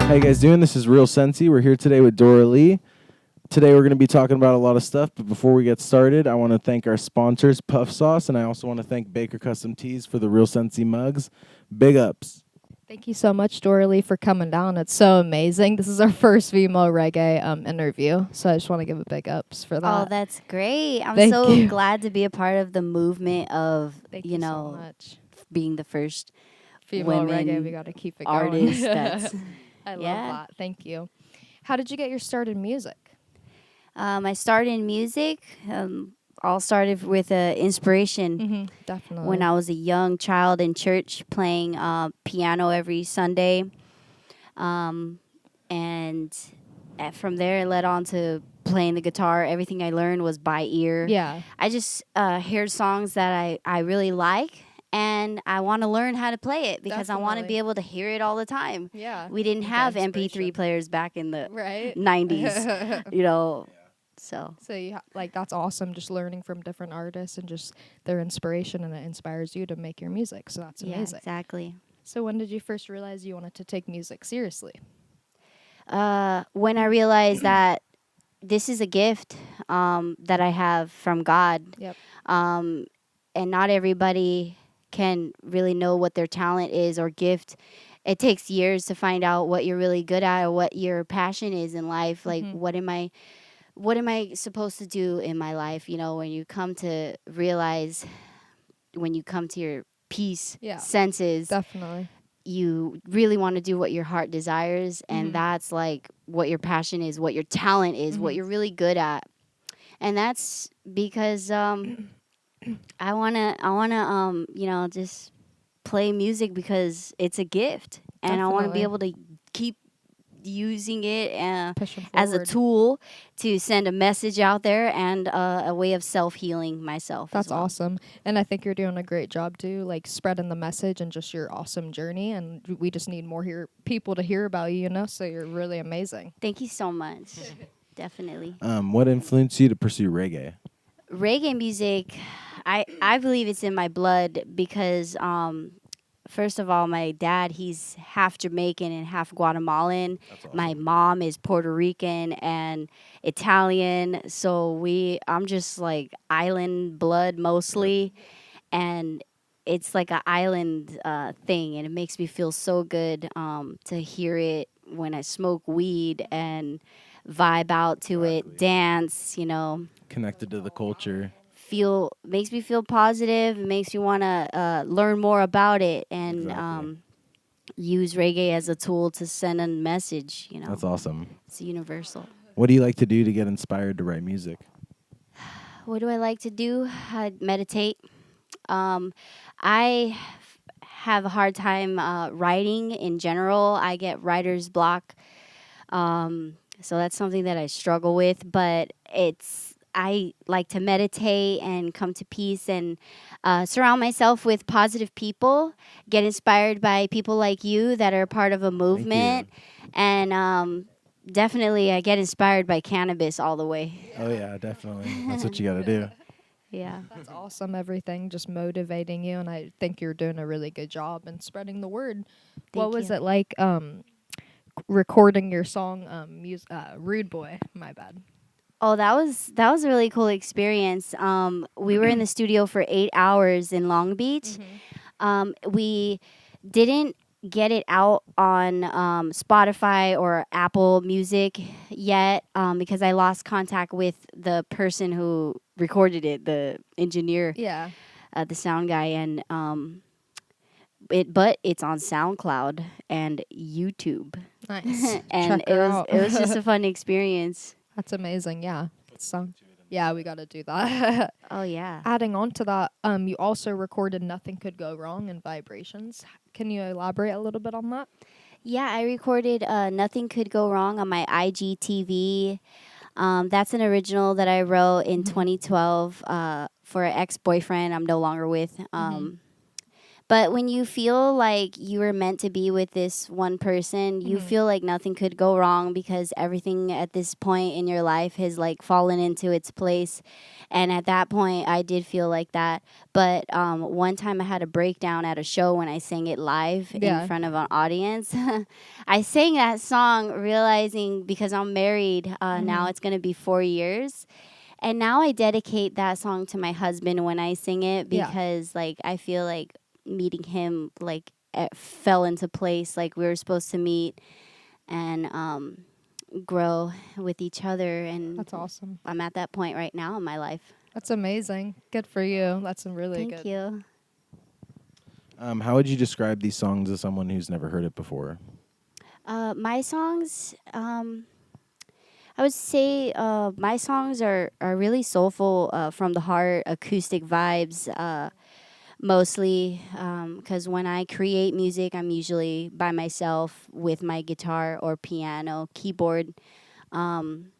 How you guys doing? This is Real Sensi. We're here today with Dora Lee. Today we're going to be talking about a lot of stuff, but before we get started, I want to thank our sponsors, Puff Sauce, and I also want to thank Baker Custom Tees for the Real Sensi mugs. Big ups. Thank you so much, Dora Lee, for coming down. It's so amazing. This is our first female reggae interview, so I just want to give a big ups for that. Oh, that's great. I'm Thank so you. glad to be a part of the movement of, Thank you so know, much. being the first Female women reggae, we got to keep it artist. going. That's I love yeah. that. Thank you. How did you get your start in music? I started in music. All started with inspiration Definitely. when I was a young child in church playing piano every Sunday. And from there, it led on to playing the guitar. Everything I learned was by ear. Yeah. I just hear songs that I really like, and I want to learn how to play it because I want to Definitely. be able to hear it all the time. Yeah. We didn't Get have inspiration. MP3 players back in the Right. 90s, you know. So So you that's awesome. Just learning from different artists and just their inspiration, and it inspires you to make your music. So that's yeah, amazing. exactly. So when did you first realize you wanted to take music seriously? When I realized that this is a gift that I have from God, Yep. and not everybody can really know what their talent is or gift. It takes years to find out what you're really good at or what your passion is in life. Like, what am I supposed to do in my life? You know, when you come to realize, when you come to your peace senses, Definitely. you really want to do what your heart desires, and that's like what your passion is, what your talent is, what you're really good at. And that's because I wanna just play music because it's a gift, and I want to be able to keep using it as a tool to send a message out there and a way of self-healing myself. That's as well. awesome. And I think you're doing a great job too, like spreading the message and just your awesome journey. And we just need more people to hear about you, so you're really amazing. Thank you so much. Definitely. What influenced you to pursue reggae? Reggae music, I believe it's in my blood because first of all, my dad, he's half Jamaican and half Guatemalan. That's awesome. My mom is Puerto Rican and Italian. So I'm just like island blood mostly. And it's like an island thing. And it makes me feel so good to hear it when I smoke weed and vibe out to it, dance, Connected to the culture. makes me feel positive. It makes me want to learn more about it and Exactly. use reggae as a tool to send a message. That's awesome. It's universal. What do you like to do to get inspired to write music? What do I like to do? I meditate. I have a hard time writing in general. I get writer's block. So that's something that I struggle with, but I like to meditate and come to peace and surround myself with positive people, get inspired by people like you that are part of a movement, and definitely I get inspired by cannabis all the way. Oh, yeah, definitely. That's what you got to do. Yeah. That's awesome. Everything just motivating you. And I think you're doing a really good job in spreading the word. What was it like recording your song, Rude Boy? My bad. Oh, that was a really cool experience. We were in the studio for 8 hours in Long Beach. We didn't get it out on Spotify or Apple Music yet because I lost contact with the person who recorded it, the engineer, Yeah. the sound guy, and but it's on SoundCloud and YouTube. Nice. And Check her out. it was just a fun experience. That's amazing. Yeah. Yeah, we got to do that. Oh yeah. Adding on to that, you also recorded Nothing Could Go Wrong and Vibrations. Can you elaborate a little bit on that? Yeah, I recorded Nothing Could Go Wrong on my IGTV. That's an original that I wrote in 2012 for an ex-boyfriend I'm no longer with. But when you feel like you were meant to be with this one person, you feel like nothing could go wrong because everything at this point in your life has like fallen into its place. And at that point, I did feel like that. But one time I had a breakdown at a show when I sang it live in Yeah. front of an audience. I sang that song realizing because I'm married, now it's going to be 4 years. And now I dedicate that song to my husband when I sing it Yeah. because like I feel like meeting him like it fell into place like we were supposed to meet and grow with each other, and That's awesome. I'm at that point right now in my life. That's amazing. Good for you. That's really Thank good. you. How would you describe these songs to someone who's never heard it before? My songs, I would say my songs are really soulful, from the heart, acoustic vibes, mostly because when I create music, I'm usually by myself with my guitar or piano, keyboard. Um,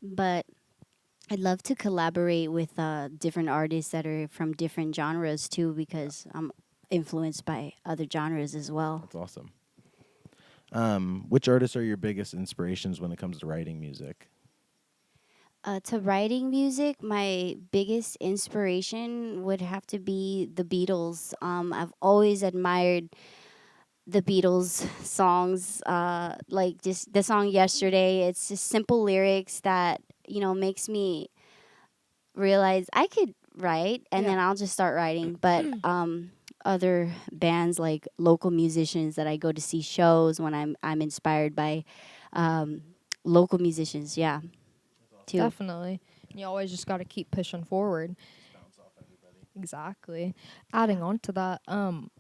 but I'd love to collaborate with different artists that are from different genres too, because I'm influenced by other genres as well. That's awesome. Which artists are your biggest inspirations when it comes to writing music? To writing music, my biggest inspiration would have to be the Beatles. I've always admired the Beatles songs, like just the song "Yesterday." It's just simple lyrics that makes me realize I could write, and then I'll just start writing. But other bands like local musicians that I go to see shows when I'm inspired by local musicians. Yeah, too. Definitely. You always just got to keep pushing forward. Exactly. Adding on to that,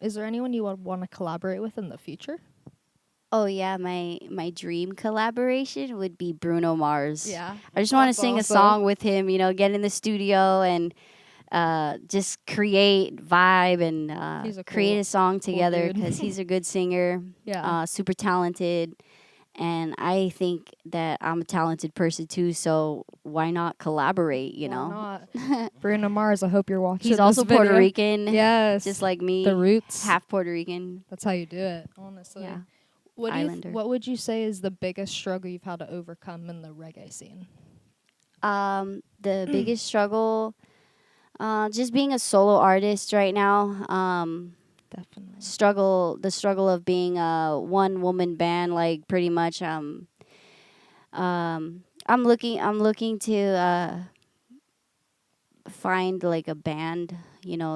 is there anyone you would want to collaborate with in the future? Oh yeah, my dream collaboration would be Bruno Mars. Yeah. I just want to That's sing a awesome. song with him. Get in the studio and just create vibe and He's a create cool- a song cool together dude. because he's a good singer, Yeah. super talented, and I think that I'm a talented person too. So why not collaborate? Why not? Bruno Mars, I hope you're watching. He's this also Puerto video. Rican, Yes. just like me. The roots. Half Puerto Rican. That's how you do it, honestly. Yeah. What what would you say is the biggest struggle you've had to overcome in the reggae scene? The biggest struggle, just being a solo artist right now. Definitely. The struggle of being a one woman band, like pretty much. I'm looking to find like a band,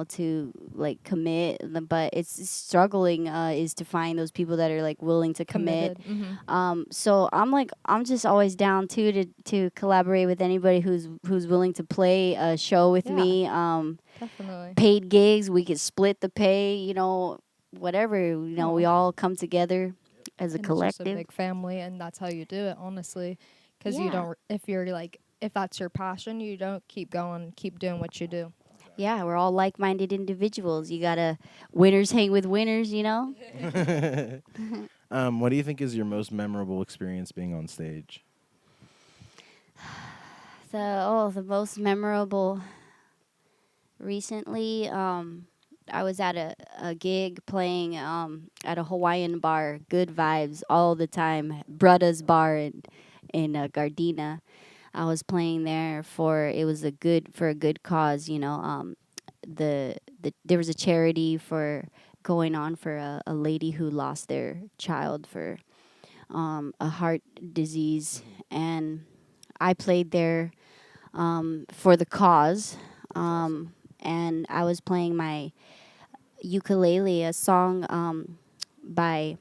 to like commit, but it's struggling is to find those people that are like willing to commit. Committed. Mm-hmm. So I'm just always down too to collaborate with anybody who's willing to play a show with Yeah. me. Definitely. Paid gigs, we could split the pay, whatever, we all come together as a And it's just a collective. big family, and that's how you do it, honestly. Because you Yeah. don't, if that's your passion, you don't keep going, keep doing what you do. Yeah, we're all like-minded individuals. You gotta winners hang with winners, What do you think is your most memorable experience being on stage? The most memorable recently, I was at a gig playing at a Hawaiian bar, good vibes all the time, Brudda's bar in Gardena. I was playing there it was for a good cause, there was a charity for going on for a lady who lost their child for a heart disease, and I played there for the cause, and I was playing my ukulele, a song by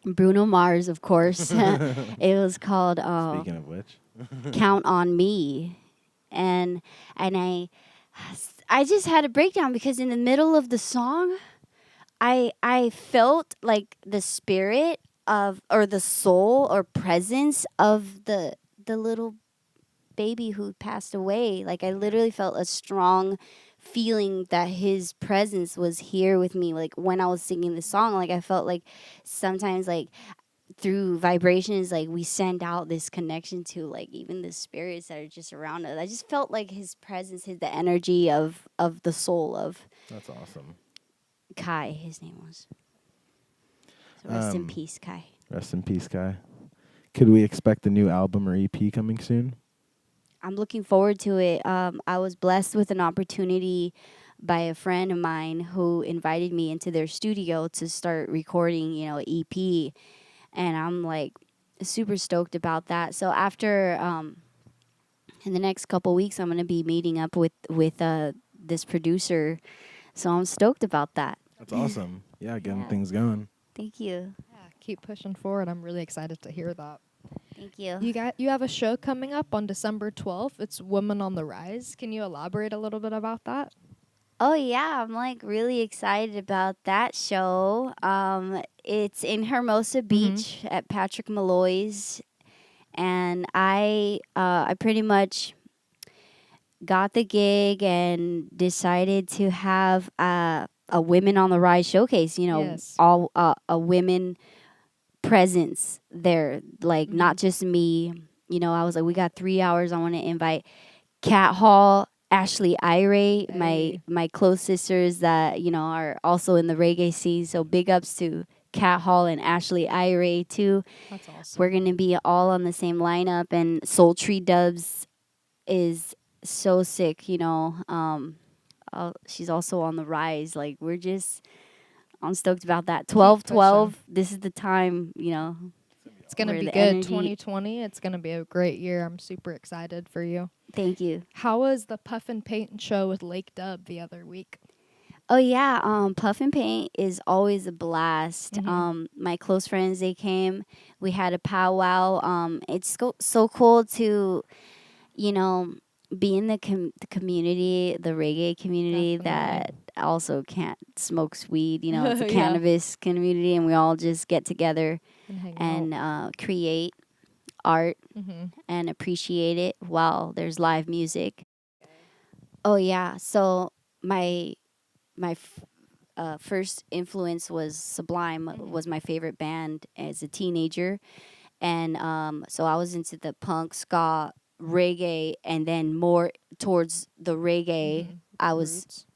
Bruno Mars, of course. It was called Speaking of which, "Count on Me," and I just had a breakdown because in the middle of the song, I felt like the spirit of or the soul or presence of the little baby who passed away. Like I literally felt a strong feeling that his presence was here with me, like when I was singing the song. Like I felt like sometimes, like through vibrations, like we send out this connection to like even the spirits that are just around us. I just felt like his presence, the energy of the soul of. that's awesome. Kai, his name was. So rest in Um, peace, Kai. Rest in peace, Kai. Could we expect a new album or EP coming soon? I'm looking forward to it. I was blessed with an opportunity by a friend of mine who invited me into their studio to start recording, EP, and I'm like super stoked about that. So after in the next couple weeks, I'm gonna be meeting up with this producer. So I'm stoked about that. That's awesome. Yeah, getting Yeah. things going. Thank you. Yeah, keep pushing forward. I'm really excited to hear that. Thank you. You have a show coming up on December 12th. It's Women on the Rise. Can you elaborate a little bit about that? Oh yeah, I'm like really excited about that show. It's in Hermosa Beach at Patrick Malloy's, and I pretty much got the gig and decided to have a Women on the Rise showcase. Yes. All a women presence there, like not just me. I was like, we got 3 hours. I want to invite Cat Hall, Ashley Ire, Hey. my close sisters that are also in the reggae scene. So big ups to Cat Hall and Ashley Ire too. That's awesome. We're gonna be all on the same lineup, and Soul Tree Dubs is so sick. She's also on the rise. Like I'm stoked about that. 12/12. This is the time. It's going to where be the good. energy- 2020. It's going to be a great year. I'm super excited for you. Thank you. How was the Puffin Paint show with Lake Dub the other week? Oh yeah, Puffin Paint is always a blast. My close friends, they came. We had a powwow. It's so cool to, you know, be in the community, the reggae community that also can't smokes weed. It's a Yeah. cannabis community, and we all just get together And hang and out. create art Mm-hmm. and appreciate it while there's live music. Oh yeah, so my first influence was Sublime. Was my favorite band as a teenager, and so I was into the punk, ska, reggae, and then more towards the reggae. I was Roots.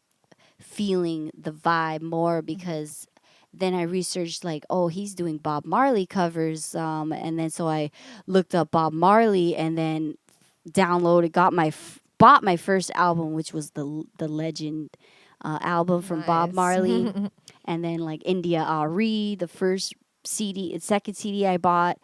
feeling the vibe more because then I researched like, oh, he's doing Bob Marley covers, and then so I looked up Bob Marley and then downloaded, bought my first album, which was the Legend album from Bob Nice. Marley, and then like India Ari, the first second CD I bought.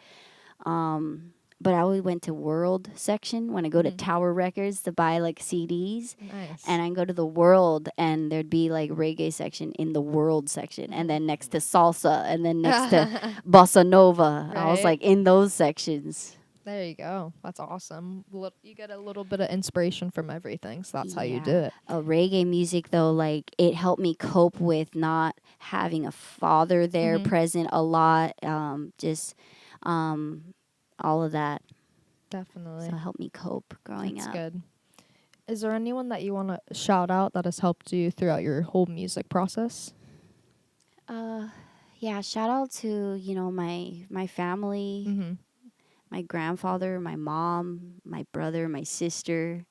But I always went to World section when I go to Tower Records to buy like CDs. Nice. And I go to the World, and there'd be like reggae section in the World section, and then next to salsa, and then next to bossa nova. I was Right. like in those sections. There you go. That's awesome. You get a little bit of inspiration from everything, so that's how you do Yeah. it. Reggae music though, like it helped me cope with not having a father there present a lot. Just all of that. Definitely. So it helped me cope growing That's up. good. Is there anyone that you want to shout out that has helped you throughout your whole music process? Yeah, shout out to, my family, my grandfather, my mom, my brother, my sister.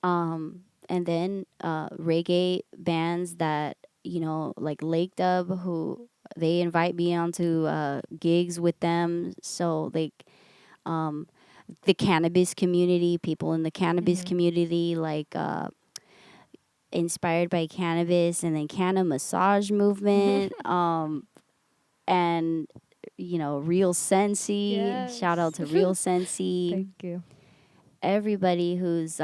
And then reggae bands that, like Lake Dub, who they invite me onto gigs with them. So the cannabis community, people in the cannabis community, like inspired by cannabis, and then Canna Massage Movement, and Real Sensi. Yes. Shout out to Real Sensi. Thank you. Everybody who's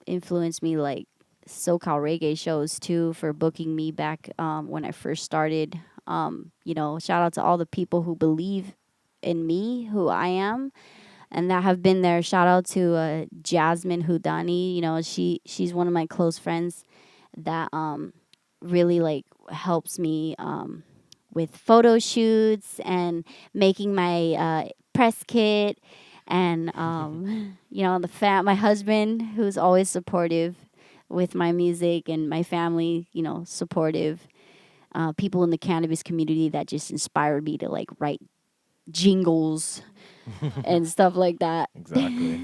influenced me, like SoCal Reggae shows too, for booking me back when I first started. Shout out to all the people who believe in me, who I am, and that have been there. Shout out to Jasmine Houdani. She's one of my close friends that really like helps me with photo shoots and making my press kit, and my husband, who's always supportive with my music, and my family, supportive. People in the cannabis community that just inspired me to like write jingles and stuff like that. Exactly.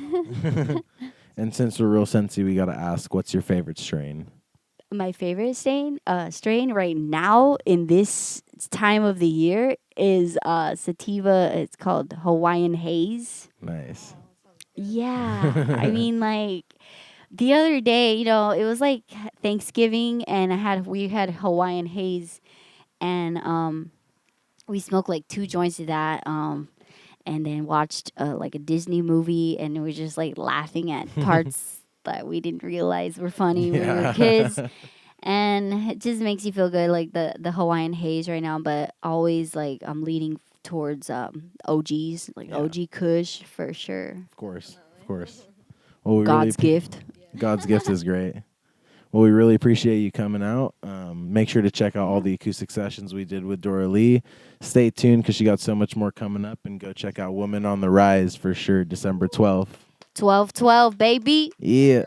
And since we're real Sensi, we got to ask, what's your favorite strain? my favorite strain right now in this time of the year is sativa. It's called Hawaiian Haze. Nice. Yeah, I mean, like the other day, it was like Thanksgiving, and we had Hawaiian Haze, and we smoked like 2 joints of that, and then watched like a Disney movie, and we were just like laughing at parts that we didn't realize were funny when we were kids. And it just makes you feel good, like the Hawaiian Haze right now. But always like I'm leaning towards OGs, like Yeah. OG Kush for sure. Of course. Of course. Well, we God's gift. God's gift is great. Well, we really appreciate you coming out. Make sure to check out all the acoustic sessions we did with Dora Lee. Stay tuned because she got so much more coming up. And go check out Woman on the Rise for sure, December 12th. 12/12, baby. Yeah.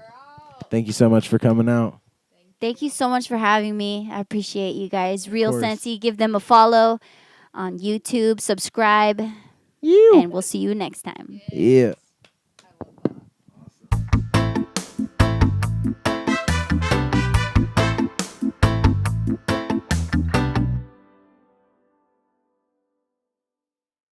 Thank you so much for coming out. Thank you so much for having me. I appreciate you guys. Real course. Sensi, give them a follow on YouTube, subscribe, You. and we'll see you next time. Yeah.